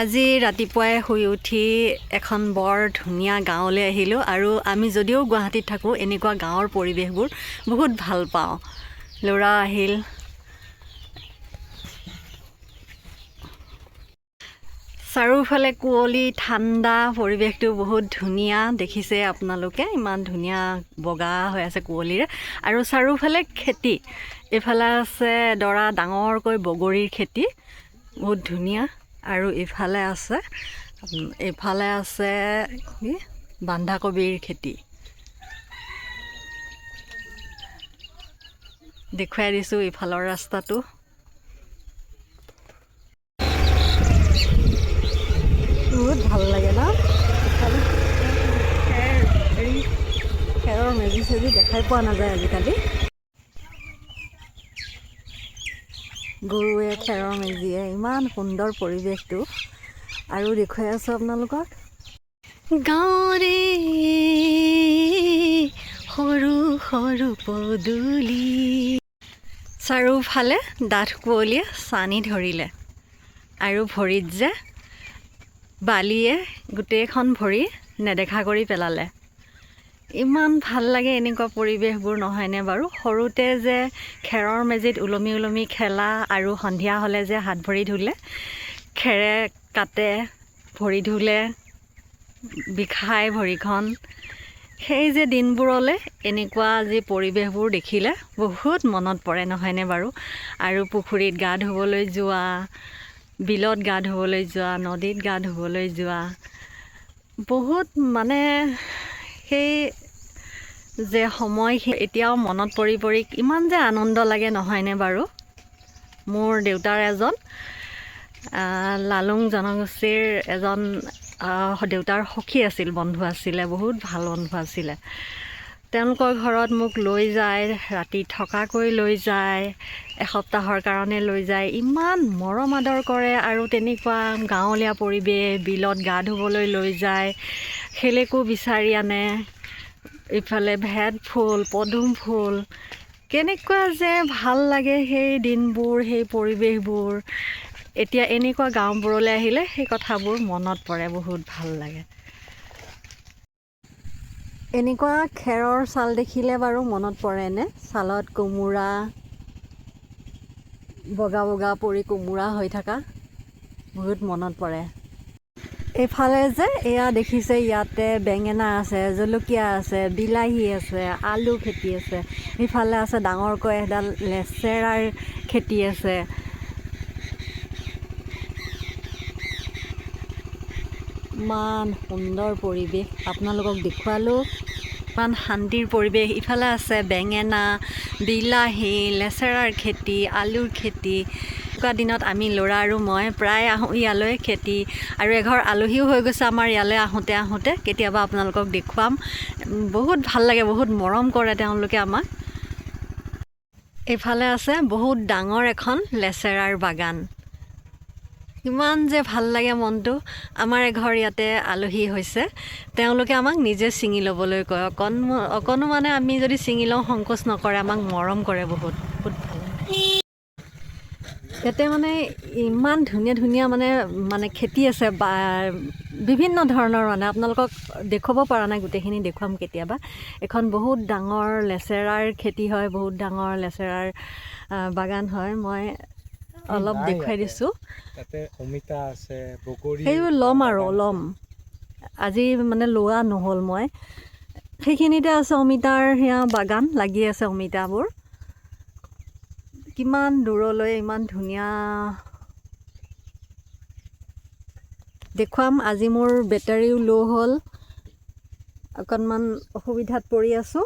আজি ৰাতিপুৱাই শুই উঠি এখন বৰ ধুনীয়া গাঁৱলৈ আহিলোঁ আৰু আমি যদিও গুৱাহাটীত থাকোঁ এনেকুৱা গাঁৱৰ পৰিৱেশবোৰ বহুত ভাল পাওঁ। ল'ৰা আহিল, চাৰিওফালে কুঁৱলী, ঠাণ্ডা, পৰিৱেশটো বহুত ধুনীয়া। দেখিছে আপোনালোকে ইমান ধুনীয়া বগা হৈ আছে কুঁৱলীৰে আৰু চাৰিওফালে খেতি। এইফালে আছে এডৰা ডাঙৰকৈ বগৰীৰ খেতি, বহুত ধুনীয়া। আৰু এইফালে আছে কি বন্ধাকবিৰ খেতি। দেখুৱাই দিছোঁ ইফালৰ ৰাস্তাটো। বহুত ভাল লাগে ন? খেৰৰ মেজি চেজি দেখাই পোৱা নাযায় আজিকালি। গৰুৱে খেৰৰ মেজিয়ে ইমান সুন্দৰ পৰিৱেশটো। আৰু দেখুৱাই আছোঁ আপোনালোকক গাঁৱৰে সৰু সৰু পদূলি। চাৰিওফালে ডাঠ কুঁৱলীয়ে ছানি ধৰিলে আৰু ভৰিত যে বালিয়ে গোটেইখন ভৰি নেদেখা কৰি পেলালে। ইমান ভাল লাগে এনেকুৱা পৰিৱেশবোৰ, নহয়নে বাৰু? সৰুতে যে খেৰৰ মেজিত ওলমি ওলমি খেলা আৰু সন্ধিয়া হ'লে যে হাত ভৰি ধুলে, খেৰে কাটে, ভৰি ধুলে বিষাই ভৰিখন, সেই যে দিনবোৰলৈ এনেকুৱা যি পৰিৱেশবোৰ দেখিলে বহুত মনত পৰে, নহয়নে বাৰু? আৰু পুখুৰীত গা ধুবলৈ যোৱা, বিলত গা ধুবলৈ যোৱা, নদীত গা ধুবলৈ যোৱা, বহুত মানে সেই যে সময় এতিয়াও মনত পৰি পৰি ইমান যে আনন্দ লাগে, নহয়নে বাৰু? মোৰ দেউতাৰ এজন লালুং জনগোষ্ঠীৰ এজন দেউতাৰ সখী আছিল, বন্ধু আছিলে, বহুত ভাল বন্ধু আছিলে। তেওঁলোকৰ ঘৰত মোক লৈ যায়, ৰাতি থকাকৈ লৈ যায়, এসপ্তাহৰ কাৰণে লৈ যায়। ইমান মৰম আদৰ কৰে আৰু তেনেকুৱা গাঁৱলীয়া পৰিৱেশ, বিলত গা ধুবলৈ লৈ যায়, শেলেকু বিচাৰি আনে, ইফালে ভেদ ফুল, পদুম ফুল, কেনেকুৱা যে ভাল লাগে সেই দিনবোৰ, সেই পৰিৱেশবোৰ। এতিয়া এনেকুৱা গাঁওবোৰলৈ আহিলে সেই কথাবোৰ মনত পৰে, বহুত ভাল লাগে। এনেকুৱা খেৰৰ ছাল দেখিলে বাৰু মনত পৰেনে? ছালত কোমোৰা, বগা বগা পৰি কোমোৰা হৈ থকা, বহুত মনত পৰে। এইফালে যে এয়া দেখিছে, ইয়াতে বেঙেনা আছে, জলকীয়া আছে, বিলাহী আছে, আলু খেতি আছে। ইফালে আছে ডাঙৰকৈ এডাল লেচেৰাৰ খেতি আছে। ইমান সুন্দৰ পৰিৱেশ আপোনালোকক দেখুৱালোঁ, ইমান শান্তিৰ পৰিৱেশ। ইফালে আছে বেঙেনা, বিলাহী, লেচেৰাৰ খেতি, আলুৰ খেতি। এনেকুৱা দিনত আমি ল'ৰা আৰু মই প্ৰায় আহোঁ ইয়ালৈ খেতি, আৰু এঘৰ আলহীও হৈ গৈছে আমাৰ ইয়ালৈ আহোঁতে আহোঁতে। কেতিয়াবা আপোনালোকক দেখুৱাম, বহুত ভাল লাগে, বহুত মৰম কৰে তেওঁলোকে আমাক। এইফালে আছে বহুত ডাঙৰ এখন লেচেৰাৰ বাগান। ইমান যে ভাল লাগে মনটো। আমাৰ এঘৰ ইয়াতে আলহী হৈছে, তেওঁলোকে আমাক নিজে ছিঙি ল'বলৈ কয়। অকণো মানে আমি যদি ছিঙি লওঁ সংকোচ নকৰে, আমাক মৰম কৰে বহুত, বহুত ভাল লাগে। ইয়াতে মানে ইমান ধুনীয়া ধুনীয়া মানে খেতি আছে, বা বিভিন্ন ধৰণৰ, মানে আপোনালোকক দেখুৱাব পৰা নাই, গোটেইখিনি দেখুৱাম কেতিয়াবা। এখন বহুত ডাঙৰ লেচেৰাৰ খেতি হয়, বহুত ডাঙৰ লেচেৰাৰ বাগান হয়। মই অলপ দেখুৱাই দিছোঁ। সেইবোৰ ল'ম আজি, মানে লোৱা নহ'ল মই। সেইখিনিতে আছে অমিতাৰ সেয়া বাগান, লাগি আছে অমিতাবোৰ। কিমান দূৰলৈ ইমান ধুনীয়া দেখুৱাম। আজি মোৰ বেটাৰীও ল' হ'ল, অকণমান অসুবিধাত পৰি আছোঁ।